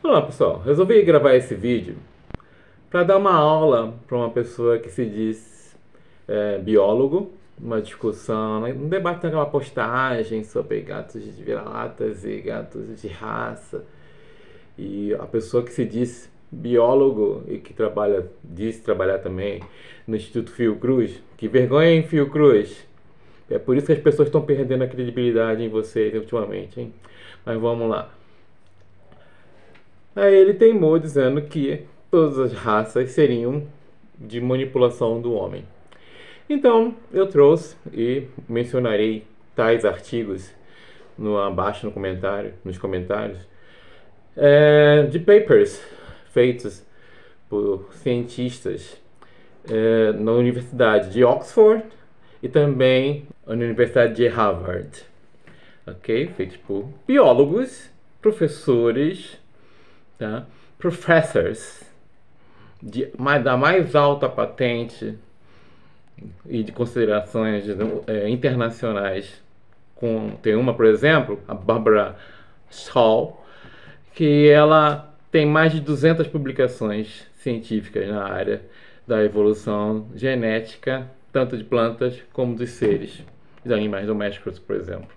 Olá pessoal, resolvi gravar esse vídeo para dar uma aula para uma pessoa que se diz biólogo, uma discussão, um debate naquela postagem sobre gatos de vira-latas e gatos de raça. E a pessoa que se diz biólogo e que diz trabalhar também no Instituto Fiocruz, que vergonha em Fiocruz! É por isso que as pessoas estão perdendo a credibilidade em vocês ultimamente, hein? Mas vamos lá. Aí ele teimou dizendo que todas as raças seriam de manipulação do homem. Então eu trouxe e mencionarei tais artigos abaixo nos comentários, de papers feitos por cientistas na Universidade de Oxford e também na Universidade de Harvard, ok? Feitos por biólogos, professores, tá? Professors da mais alta patente e de considerações internacionais. Tem uma, por exemplo, a Barbara Schall, que ela tem mais de 200 publicações científicas na área da evolução genética, tanto de plantas como dos seres, de animais domésticos, por exemplo.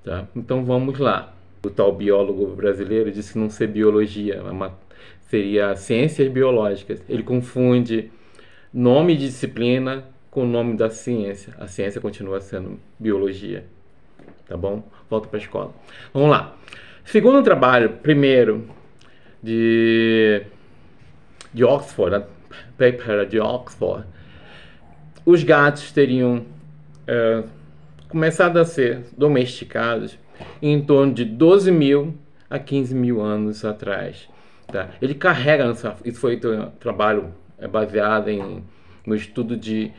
Tá? Então vamos lá. O tal biólogo brasileiro disse não ser biologia, seria ciências biológicas. Ele confunde nome de disciplina com o nome da ciência. A ciência continua sendo biologia. Tá bom? Volta para a escola. Vamos lá. Segundo trabalho, primeiro, de Oxford, paper de Oxford, os gatos teriam começado a ser domesticados em torno de 12 mil a 15 mil anos atrás. Tá? Ele carrega, isso foi um trabalho baseado no estudo de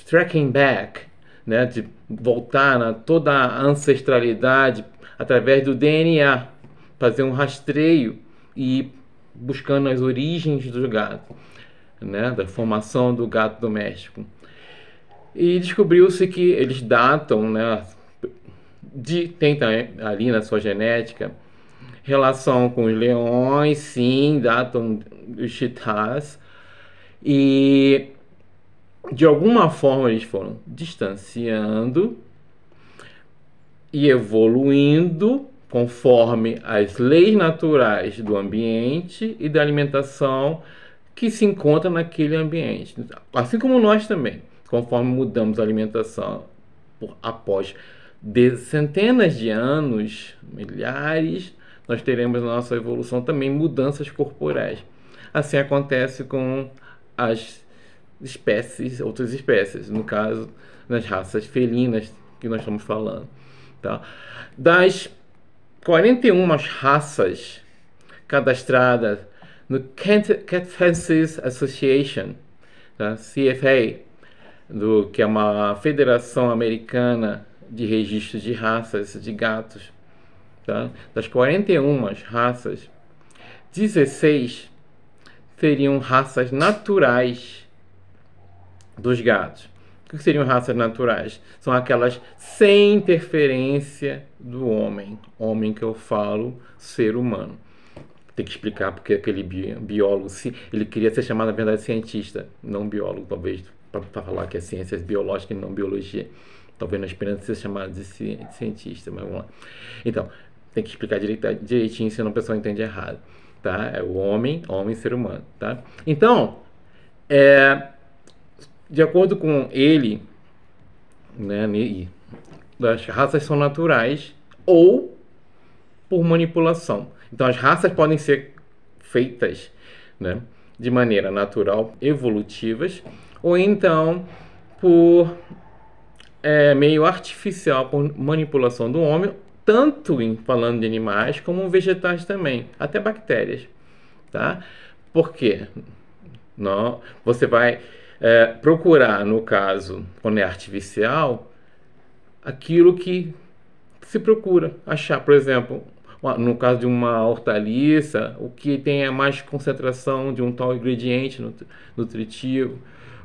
tracking back, né? De voltar toda a ancestralidade através do DNA, fazer um rastreio e ir buscando as origens do gato, né? Da formação do gato doméstico. E descobriu-se que eles datam, né? Tem ali na sua genética relação com os leões, sim, datam os cheetahs, e de alguma forma eles foram distanciando e evoluindo conforme as leis naturais do ambiente e da alimentação que se encontra naquele ambiente. Assim como nós também, conforme mudamos a alimentação após centenas de anos, milhares, nós teremos na nossa evolução também mudanças corporais. Assim acontece com as espécies, outras espécies, no caso, nas raças felinas que nós estamos falando. Tá? Das 41 raças cadastradas no Cat Fences Association, tá? CFA, que é uma federação americana de registros de raças de gatos, tá? Das 41 raças, 16 seriam raças naturais dos gatos. O que seriam raças naturais? São aquelas sem interferência do homem. Homem que eu falo, ser humano. Tem que explicar porque aquele biólogo, ele queria ser chamado, na verdade, cientista, não biólogo, talvez, para falar que é ciências biológicas e não biologia. Talvez na esperança de ser chamado de cientista, mas vamos lá. Então, tem que explicar direitinho, senão o pessoal entende errado. Tá? É o homem, ser humano. Tá? Então, de acordo com ele, né, as raças são naturais ou por manipulação. Então as raças podem ser feitas, né, de maneira natural, evolutivas, ou então por meio artificial, por manipulação do homem, tanto falando de animais como vegetais também, até bactérias. Tá? Por quê? Não, você vai procurar, no caso, quando é artificial, aquilo que se procura achar. Por exemplo, no caso de uma hortaliça, o que tem a mais concentração de um tal ingrediente nutritivo,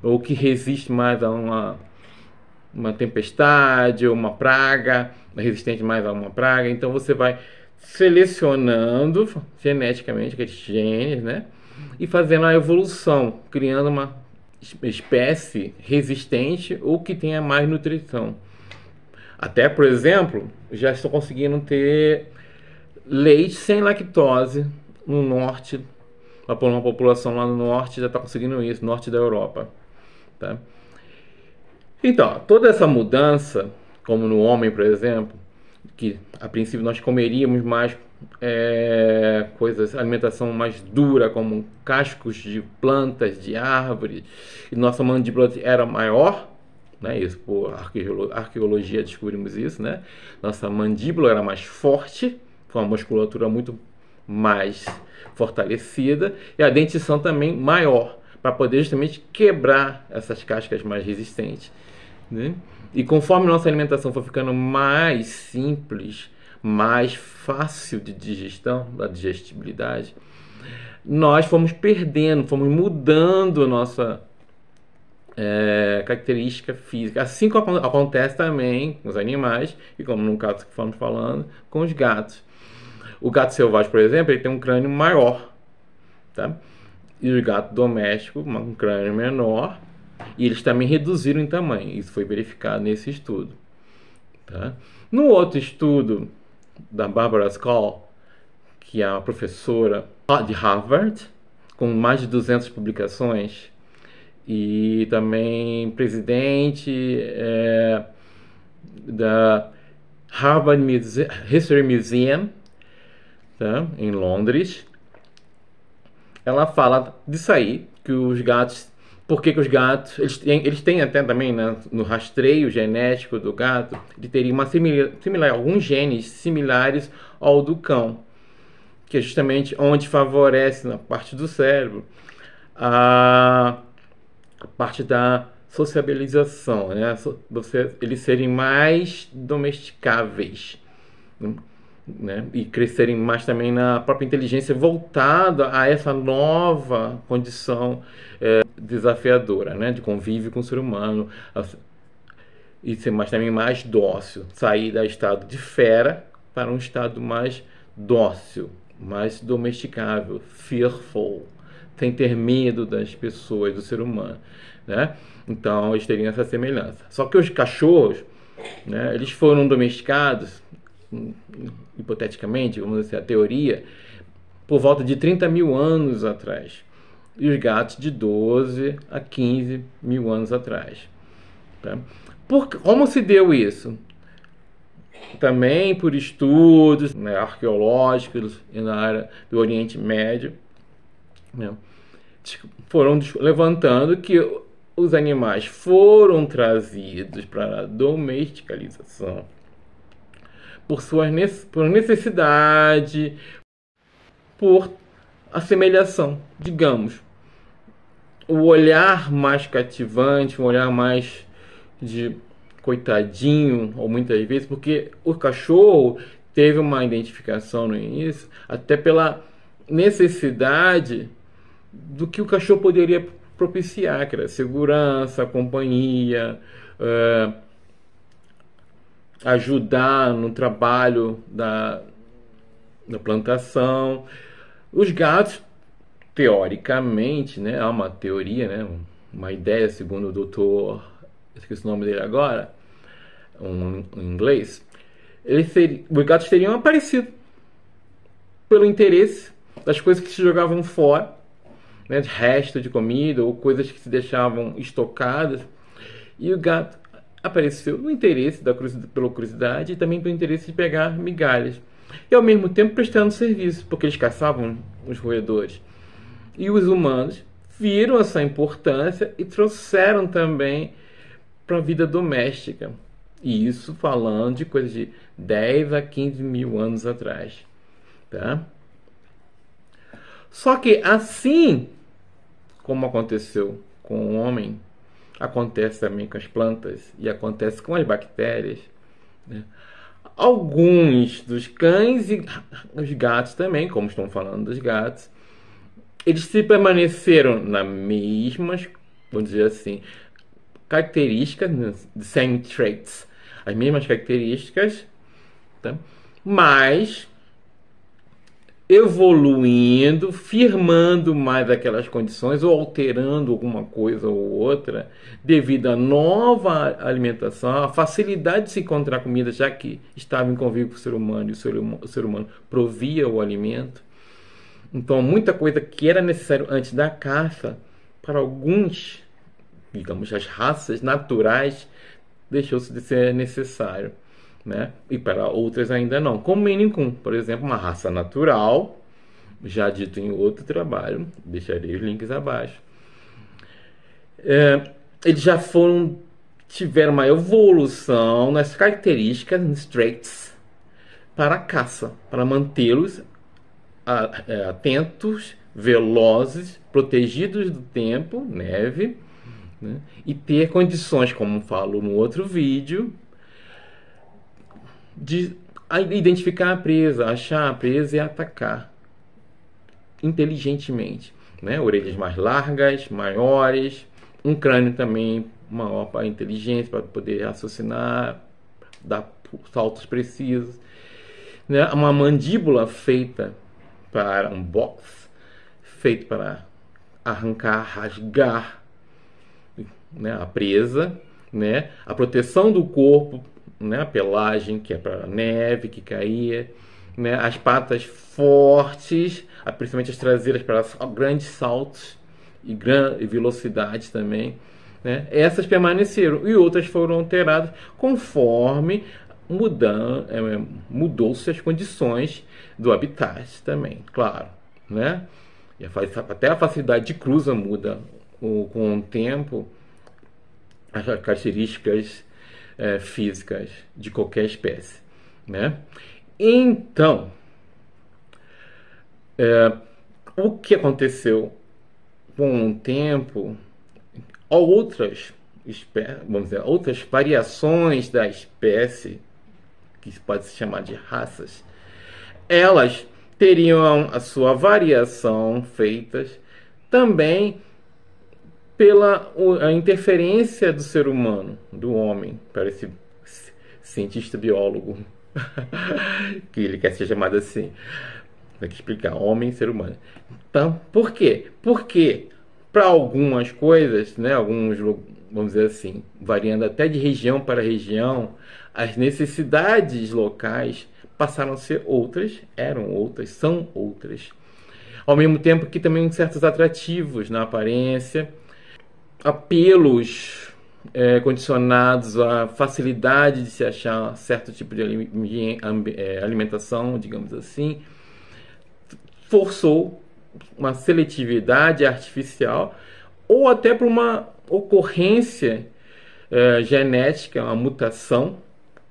ou que resiste mais a uma tempestade ou uma praga, resistente mais a uma praga. Então você vai selecionando geneticamente aqueles genes, né? E fazendo a evolução, criando uma espécie resistente ou que tenha mais nutrição. Até, por exemplo, já estão conseguindo ter leite sem lactose no norte. Uma população lá no norte já está conseguindo isso, norte da Europa. Tá? Então, toda essa mudança, como no homem, por exemplo, que a princípio nós comeríamos mais coisas, alimentação mais dura, como cascos de plantas, de árvores, e nossa mandíbula era maior, né? Isso por arqueologia descobrimos isso, né? Nossa mandíbula era mais forte, com uma musculatura muito mais fortalecida, e a dentição também maior, para poder justamente quebrar essas cascas mais resistentes, né? E conforme nossa alimentação for ficando mais simples, mais fácil de digestão, da digestibilidade, nós fomos perdendo, fomos mudando a nossa característica física. Assim como acontece também com os animais, e como no caso que estamos falando, com os gatos. O gato selvagem, por exemplo, ele tem um crânio maior, tá? E o gato doméstico, um crânio menor, e eles também reduziram em tamanho. Isso foi verificado nesse estudo. Tá? No outro estudo da Barbara Scull, que é uma professora de Harvard, com mais de 200 publicações, e também presidente da Harvard History Museum, tá? Em Londres. Ela fala disso aí, que os gatos, por que os gatos, eles têm até também, né, no rastreio genético do gato, ele teria uma alguns genes similares ao do cão, que é justamente onde favorece na parte do cérebro a parte da sociabilização, né? Eles serem mais domesticáveis, né? E crescerem mais também na própria inteligência voltada a essa nova condição desafiadora, né? De convívio com o ser humano, e ser também mais dócil, sair do estado de fera para um estado mais dócil, mais domesticável, fearful, sem ter medo das pessoas, do ser humano, né? Então eles teriam essa semelhança. Só que os cachorros, né, eles foram domesticados, hipoteticamente, vamos dizer, a teoria, por volta de 30 mil anos atrás, e os gatos de 12 a 15 mil anos atrás. Tá? Como se deu isso? Também por estudos, né, arqueológicos na área do Oriente Médio, né, foram levantando que os animais foram trazidos para a domesticalização por necessidade, por assemelhação, digamos. O olhar mais cativante, um olhar mais de coitadinho, ou muitas vezes, porque o cachorro teve uma identificação no início, até pela necessidade do que o cachorro poderia propiciar, que era segurança, companhia, ajudar no trabalho da plantação. Os gatos, teoricamente, né, há uma teoria, né, uma ideia, segundo o doutor, esqueci o nome dele agora, em inglês, os gatos teriam aparecido pelo interesse das coisas que se jogavam fora, né, de resto de comida ou coisas que se deixavam estocadas, e o gato apareceu no interesse pela curiosidade e também pelo interesse de pegar migalhas, e ao mesmo tempo prestando serviço, porque eles caçavam os roedores. E os humanos viram essa importância e trouxeram também para a vida doméstica. E isso falando de coisas de 10 a 15 mil anos atrás. Tá? Só que assim como aconteceu com o homem, acontece também com as plantas e acontece com as bactérias, né? Alguns dos cães e os gatos também, como estão falando dos gatos, eles se permaneceram nas mesmas, vamos dizer assim, características, same traits, as mesmas características, tá? Mas evoluindo, firmando mais aquelas condições ou alterando alguma coisa ou outra devido à nova alimentação, à facilidade de se encontrar comida, já que estava em convívio com o ser humano e o ser humano provia o alimento. Então, muita coisa que era necessário antes da caça, para alguns, digamos, as raças naturais, deixou-se de ser necessário, né? E para outras ainda não. Como o Maine Coon, por exemplo, uma raça natural, já dito em outro trabalho, deixarei os links abaixo. Eles já tiveram uma evolução nas características, nos traits, para a caça, para mantê-los atentos, velozes, protegidos do tempo, neve, né? E ter condições, como falo no outro vídeo, de identificar a presa, achar a presa e atacar inteligentemente, né? Orelhas mais largas, maiores, um crânio também maior para inteligência, para poder raciocinar, dar saltos precisos, né? Uma mandíbula feita para um box, feito para arrancar, rasgar, né, a presa, né? A proteção do corpo, né? A pelagem, que é para a neve que caía, né? As patas fortes, principalmente as traseiras, para grandes saltos e velocidade também, né? Essas permaneceram e outras foram alteradas conforme mudou-se as condições do habitat também, claro, né? E até a facilidade de cruza muda com o tempo, as características físicas de qualquer espécie, né? Então, o que aconteceu com o tempo, outras vamos dizer, outras variações da espécie, que pode se chamar de raças, elas teriam a sua variação feitas também pela a interferência do ser humano, do homem, para esse cientista biólogo, que ele quer ser chamado assim. Tem que explicar, homem e ser humano. Então, por quê? Porque para algumas coisas, né, alguns, vamos dizer assim, variando até de região para região, as necessidades locais passaram a ser outras, eram outras, são outras. Ao mesmo tempo que também certos atrativos na aparência, apelos condicionados à facilidade de se achar certo tipo de alimentação, digamos assim, forçou uma seletividade artificial ou até por uma ocorrência genética, uma mutação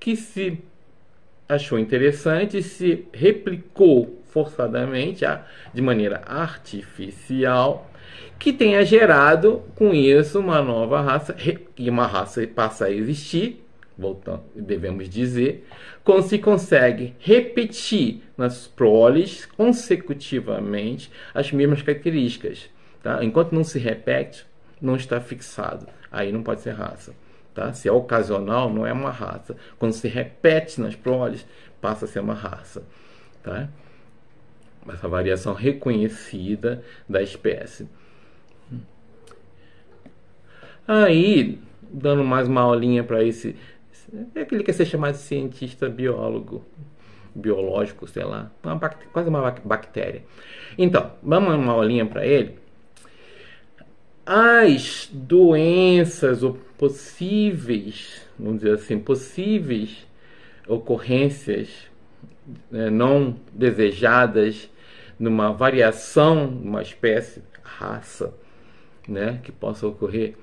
que se achou interessante e se replicou forçadamente, de maneira artificial, que tenha gerado com isso uma nova raça, e uma raça passa a existir, voltando, devemos dizer, quando se consegue repetir nas proles consecutivamente as mesmas características, tá? Enquanto não se repete, não está fixado, aí não pode ser raça, tá? Se é ocasional, não é uma raça. Quando se repete nas proles, passa a ser uma raça, tá? Essa variação reconhecida da espécie. Aí, dando mais uma aulinha para esse... É que ele quer ser chamado de cientista biológico, sei lá. Quase uma bactéria. Então, vamos dar uma aulinha para ele. As doenças ou possíveis, vamos dizer assim, possíveis ocorrências não desejadas numa variação, numa espécie, raça, né, que possa ocorrer.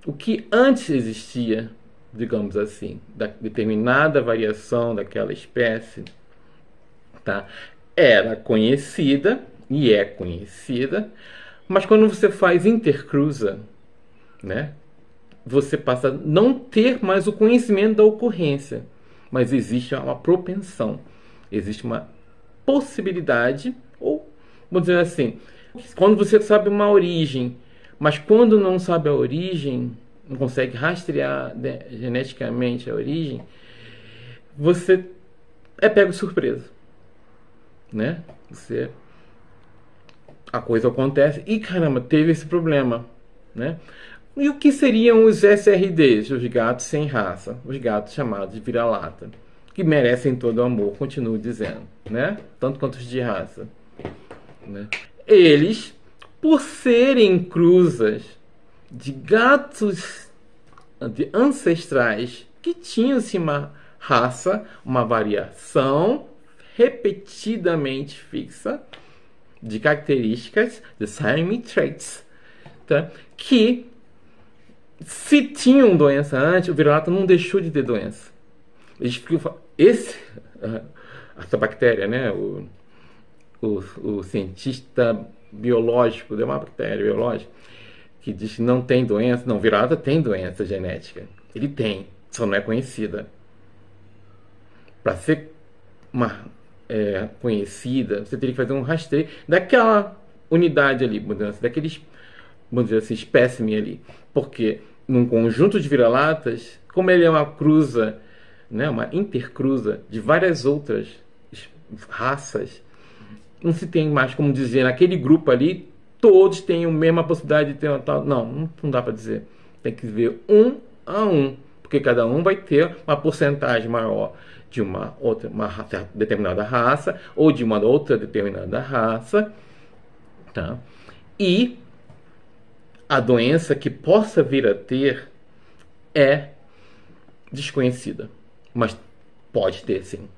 O que antes existia, digamos assim, da determinada variação daquela espécie, tá, era conhecida e é conhecida, mas quando você faz intercruza, né, você passa a não ter mais o conhecimento da ocorrência, mas existe uma propensão, existe uma possibilidade, ou vamos dizer assim, quando você sabe uma origem, mas quando não sabe a origem, não consegue rastrear geneticamente a origem, você é pego de surpresa, né? A coisa acontece e caramba, teve esse problema, né? E o que seriam os SRDs, os gatos sem raça, os gatos chamados de vira-lata, que merecem todo o amor, continuo dizendo, né? Tanto quanto os de raça, né? Eles, por serem cruzas de gatos ancestrais que tinham-se uma raça, uma variação repetidamente fixa de características, de Siamese traits, tá? Que se tinham doença antes, o vira-lata não deixou de ter doença. Essa bactéria, né? O cientista biológico, de uma bactéria biológica, que diz que não tem doença. Não, vira-lata tem doença genética. Ele tem, só não é conhecida. Para ser conhecida, você teria que fazer um rastreio daquela unidade ali, daqueles, vamos dizer assim, espécime ali. Porque num conjunto de vira-latas, como ele é uma cruza, né, uma intercruza de várias outras raças, não se tem mais como dizer, naquele grupo ali, todos têm a mesma possibilidade de ter uma tal. Não dá para dizer. Tem que ver um a um, porque cada um vai ter uma porcentagem maior de uma determinada raça, ou de uma outra determinada raça, tá? E a doença que possa vir a ter é desconhecida, mas pode ter sim.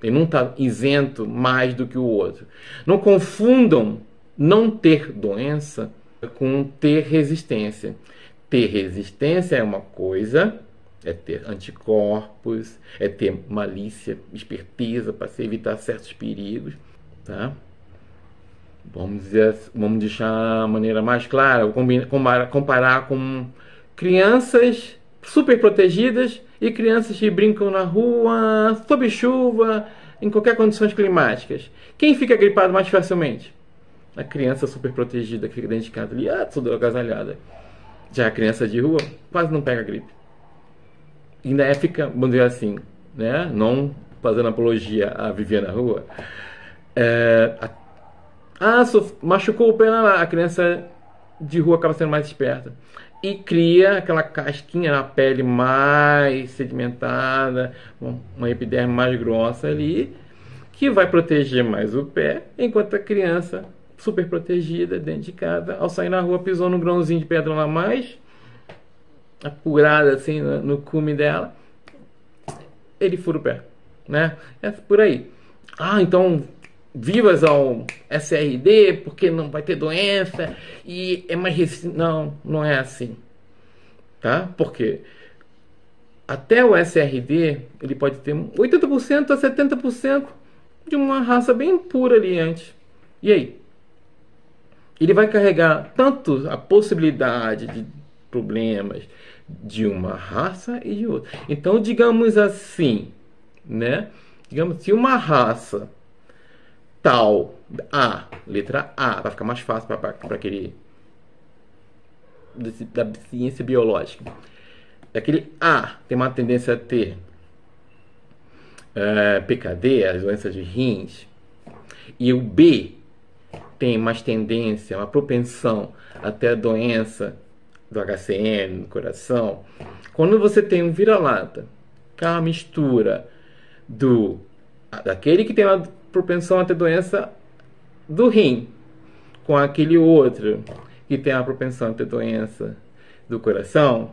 Ele não está isento mais do que o outro. Não confundam não ter doença com ter resistência. Ter resistência é uma coisa, é ter anticorpos, é ter malícia, esperteza para se evitar certos perigos, tá? Vamos deixar a maneira mais clara, comparar com crianças super protegidas e crianças que brincam na rua, sob chuva, em qualquer condições climáticas. Quem fica gripado mais facilmente? A criança super protegida que fica dentro de casa ali, toda agasalhada. Já a criança de rua quase não pega gripe. Ainda fica, vamos dizer assim, né? Não fazendo apologia a viver na rua. Machucou o pé lá, a criança de rua acaba sendo mais esperta e cria aquela casquinha na pele mais sedimentada, uma epiderme mais grossa ali, que vai proteger mais o pé, enquanto a criança super protegida dentro de casa, ao sair na rua, pisou num grãozinho de pedra lá mais apurada assim no cume dela, ele fura o pé, né? É por aí. Então vivas ao SRD porque não vai ter doença e é mais resistente. Não é assim, tá? Porque até o SRD ele pode ter 80% a 70% de uma raça bem pura ali antes. E aí? Ele vai carregar tanto a possibilidade de problemas de uma raça e de outra. Então, digamos assim, né? Digamos, se uma raça tal, letra A, vai ficar mais fácil para aquele da ciência biológica. Aquele A tem uma tendência a ter PKD, as doenças de rins, e o B tem mais tendência, uma propensão a ter a doença do HCM no coração. Quando você tem um vira-lata, que é uma mistura daquele que tem uma propensão a ter doença do rim, com aquele outro que tem a propensão a ter doença do coração,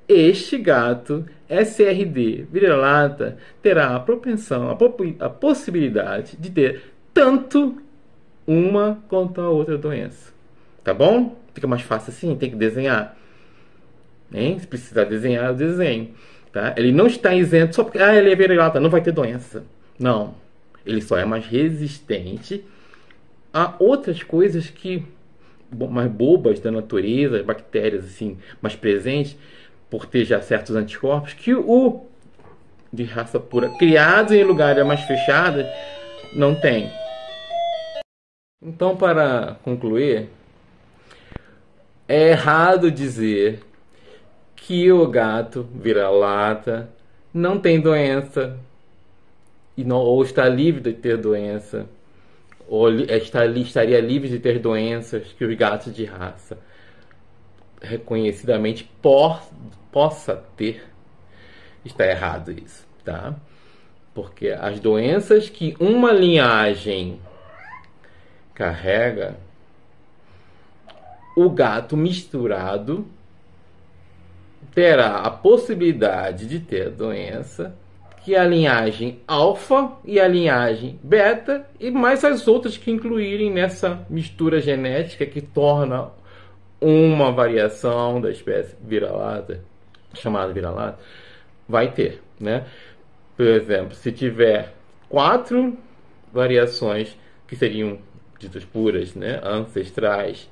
este gato SRD vira-lata terá a propensão, a possibilidade de ter tanto uma quanto a outra doença. Tá bom? Fica mais fácil assim, tem que desenhar. Se precisar desenhar, eu desenho. Tá? Ele não está isento só porque ele é vira-lata, não vai ter doença. Não. Ele só é mais resistente a outras coisas que mais bobas da natureza, bactérias assim, mais presentes, por ter já certos anticorpos, que o de raça pura, criado em lugares mais fechados, não tem. Então, para concluir, é errado dizer que o gato vira-lata não tem doença ou está livre de ter doença, ou estaria livre de ter doenças que os gatos de raça reconhecidamente possa ter. Está errado isso, tá? Porque as doenças que uma linhagem carrega, o gato misturado terá a possibilidade de ter doença que a linhagem alfa e a linhagem beta e mais as outras que incluírem nessa mistura genética que torna uma variação da espécie vira-lata, chamada vira-lata, vai ter, né? Por exemplo, se tiver 4 variações que seriam ditas puras, né, ancestrais,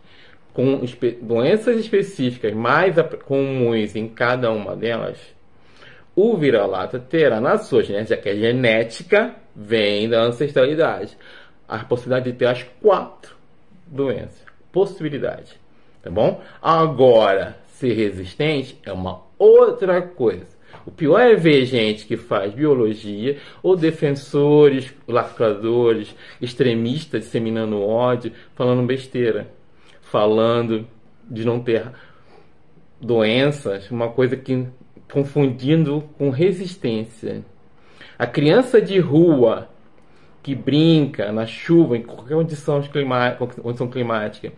com doenças específicas mais comuns em cada uma delas, o vira-lata terá na sua genética, já que a genética vem da ancestralidade, a possibilidade de ter as 4 doenças. Possibilidade. Tá bom? Agora, ser resistente é uma outra coisa. O pior é ver gente que faz biologia ou defensores, lacradores, extremistas disseminando ódio, falando besteira, falando de não ter doenças, uma coisa que confundindo com resistência. A criança de rua que brinca na chuva, em qualquer condição climática,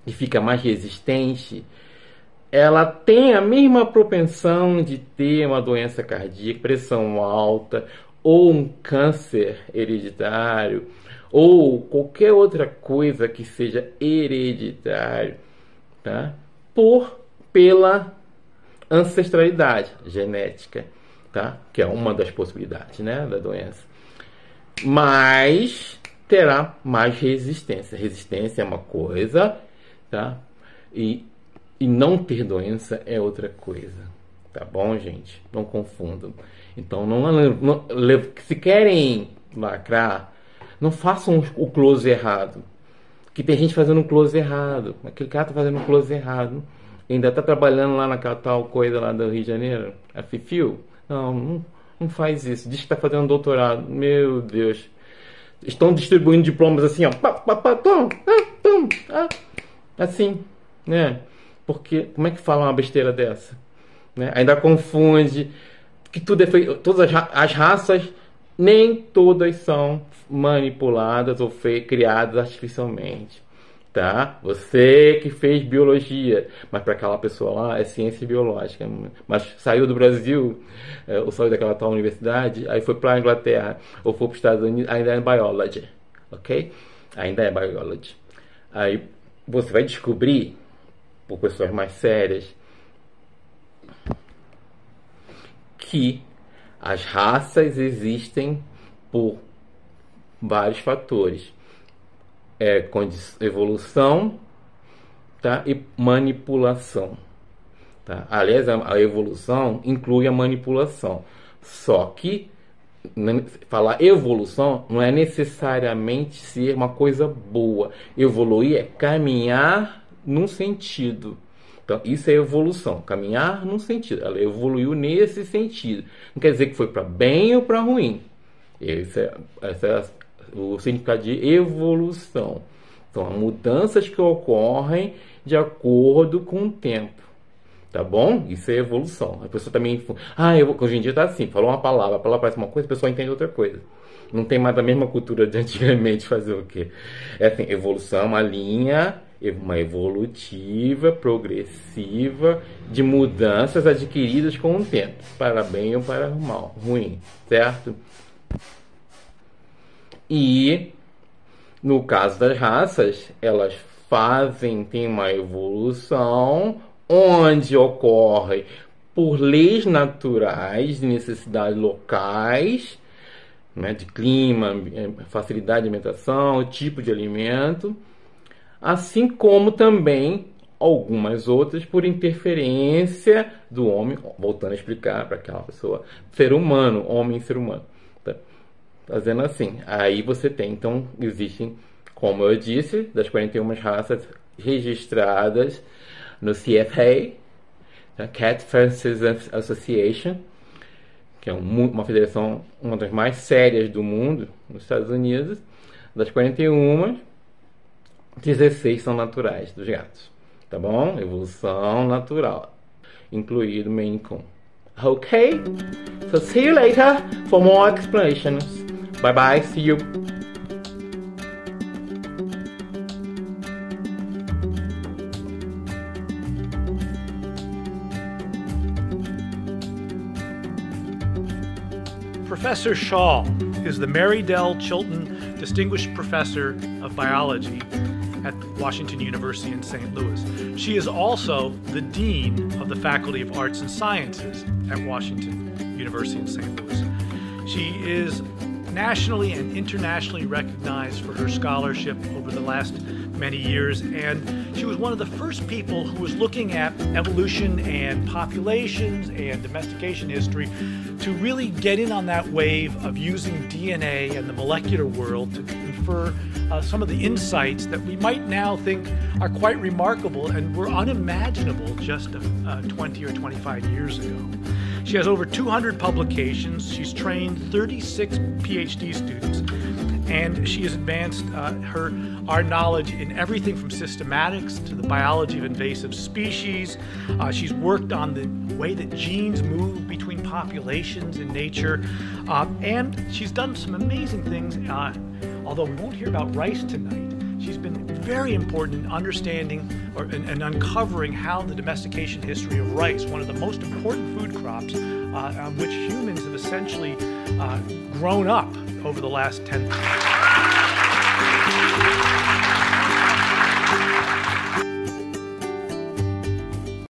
e fica mais resistente, ela tem a mesma propensão de ter uma doença cardíaca, pressão alta, ou um câncer hereditário, ou qualquer outra coisa que seja hereditário, tá? Pela ancestralidade genética, tá? Que é uma das possibilidades, né, da doença. Mas terá mais resistência. Resistência é uma coisa, tá? E não ter doença é outra coisa, tá bom, gente? Não confundam. Então, se querem lacrar, não façam o close errado. Que tem gente fazendo um close errado. Aquele cara tá fazendo um close errado. Ainda tá trabalhando lá naquela tal coisa lá do Rio de Janeiro, a FIFIL. Não faz isso. Diz que tá fazendo doutorado. Meu Deus. Estão distribuindo diplomas assim, ó. Assim, né? Porque como é que fala uma besteira dessa? Né? Ainda confunde que tudo é feito. Todas as raças, nem todas são manipuladas ou criadas artificialmente. Tá? Você que fez biologia, mas para aquela pessoa lá é ciência biológica, mas saiu do Brasil, ou saiu daquela tal universidade, aí foi para a Inglaterra, ou foi para os Estados Unidos, ainda é biology, ok? Ainda é biology. Aí você vai descobrir, por pessoas mais sérias, que as raças existem por vários fatores. Evolução, tá? E manipulação, tá? Aliás, a evolução inclui a manipulação. Só que falar evolução não é necessariamente ser uma coisa boa. Evoluir é caminhar num sentido. Então, isso é evolução. Caminhar num sentido. Ela evoluiu nesse sentido. Não quer dizer que foi para bem ou para ruim. Esse é o significado de evolução. São mudanças que ocorrem de acordo com o tempo. Tá bom? Isso é evolução. A pessoa também... hoje em dia tá assim. Falou uma palavra, a palavra parece uma coisa, a pessoa entende outra coisa. Não tem mais a mesma cultura de antigamente fazer o quê? É assim, evolução, uma linha, uma evolutiva, progressiva, de mudanças adquiridas com o tempo. Para bem ou para mal, ruim. Certo? E no caso das raças, elas tem uma evolução onde ocorre por leis naturais, de necessidades locais, né, de clima, facilidade de alimentação, tipo de alimento, assim como também algumas outras por interferência do homem, voltando a explicar para aquela pessoa, ser humano, homem e ser humano. Fazendo assim, aí você tem, então, existem, como eu disse, das 41 raças registradas no CFA, a Cat Fences Association, que é uma federação, uma das mais sérias do mundo, nos Estados Unidos, Das 41, 16 são naturais dos gatos. Tá bom? Evolução natural, incluído Maine Coon. Okay? So see you later for more explanations. Bye bye, see you. Professor Schall is the Mary Dell Chilton Distinguished Professor of Biology at Washington University in St. Louis. She is also the Dean of the Faculty of Arts and Sciences at Washington University in St. Louis. She is nationally and internationally recognized for her scholarship over the last many years, and she was one of the first people who was looking at evolution and populations and domestication history to really get in on that wave of using DNA and the molecular world to confer some of the insights that we might now think are quite remarkable and were unimaginable just 20 or 25 years ago. She has over 200 publications. She's trained 36 PhD students, and she has advanced our knowledge in everything from systematics to the biology of invasive species. She's worked on the way that genes move between populations in nature, and she's done some amazing things. Although we won't hear about rice tonight, she's been very important in understanding and uncovering how the domestication history of rice, one of the most important food crops on which humans have essentially grown up over the last 10